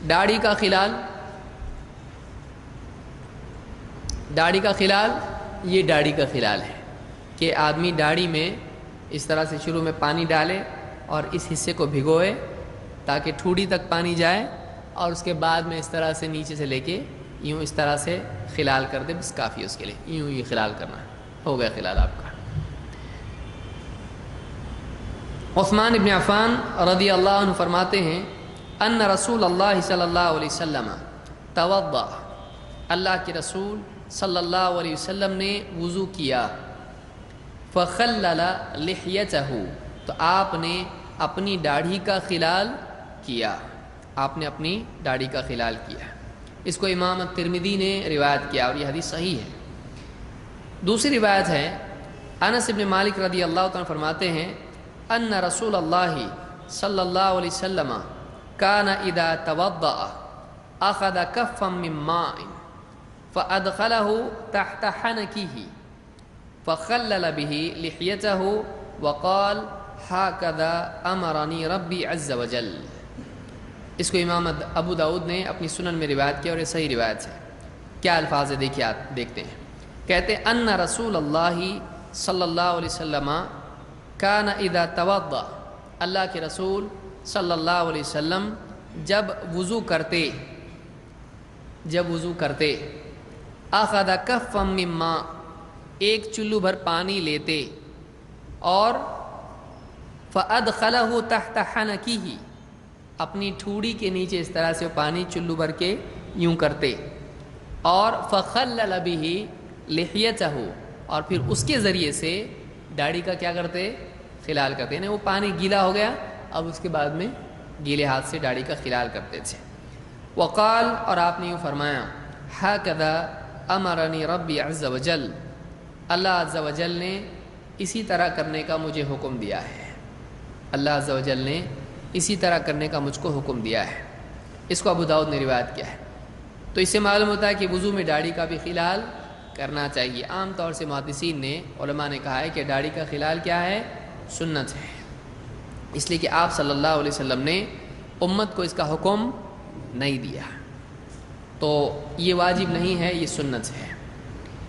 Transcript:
داڑھی کا خلال، داڑھی کا خلال یہ داڑھی کا خلال ہے کہ آدمی داڑھی میں اس طرح سے شروع میں پانی ڈالے اور اس حصے کو بھگوئے تاکہ ٹھوڑی تک پانی جائے، اور اس کے بعد میں اس طرح سے نیچے سے لے کے یوں اس طرح سے خلال کر دے، بس کافی اس کے لیے یوں یہ خلال کرنا ہے، ہو گیا خلال آپ کا۔ عثمان ابن عفان رضی اللہ عنہ فرماتے ہیں ان رسول اللہ صلی اللہ علیہ وسلم توضأ، اللہ کے رسول صلی اللہ علیہ وسلم نے وضو کیا، فخلل لحیتہ، تو آپ نے اپنی داڑھی کا خلال کیا، آپ نے اپنی داڑھی کا خلال کیا۔ اس کو امام ترمذی نے روایت کیا اور یہ حدیث صحیح ہے۔ دوسری روایت ہے انس بن مالک رضی اللہ عنہ فرماتے ہیں ان رسول اللہ صلی اللہ علیہ وسلم کان اذا توضأ اخذ کفا من ماء فادخلہ تحت حنکہ فخلل به لحیته وقال هكذا امرنی ربی عز وجل۔ اس کو امام ابو داؤد نے اپنی سنن میں روایت کیا اور یہ صحیح روایت ہے۔ کیا الفاظ ہے دیکھیے، آپ دیکھتے ہیں، کہتے ہیں ان رسول اللہ صلی اللہ علیہ وسلم کان اذا توضأ، اللہ کے رسول صلی اللہ علیہ وسلم جب وضو کرتے اخذ کفا من ماء، ایک چلو بھر پانی لیتے اور فادخلہ تحت حنکہ، اپنی ٹھوڑی کے نیچے اس طرح سے وہ پانی چلو بھر کے یوں کرتے، اور فخلل به لحیتہ، اور پھر اس کے ذریعے سے داڑھی کا کیا کرتے، خلال کرتے، یعنی وہ پانی گیلا ہو گیا، اب اس کے بعد میں گیلے ہاتھ سے داڑھی کا خلال کرتے تھے۔ وقال، اور آپ نے یوں فرمایا، ہکذا امرنی ربی عز وجل، اللہ عز وجل نے اسی طرح کرنے کا مجھے حکم دیا ہے، اللہ عز وجل نے اسی طرح کرنے کا مجھ کو حکم دیا ہے۔ اس کو ابو داؤد نے روایت کیا ہے۔ تو اس سے معلوم ہوتا ہے کہ وضو میں داڑھی کا بھی خلال کرنا چاہیے۔ عام طور سے محدثین نے، علماء نے کہا ہے کہ داڑھی کا خلال کیا ہے، سنت ہے، اس لیے کہ آپ صلی اللہ علیہ وسلم نے امت کو اس کا حکم نہیں دیا، تو یہ واجب نہیں ہے، یہ سنت ہے۔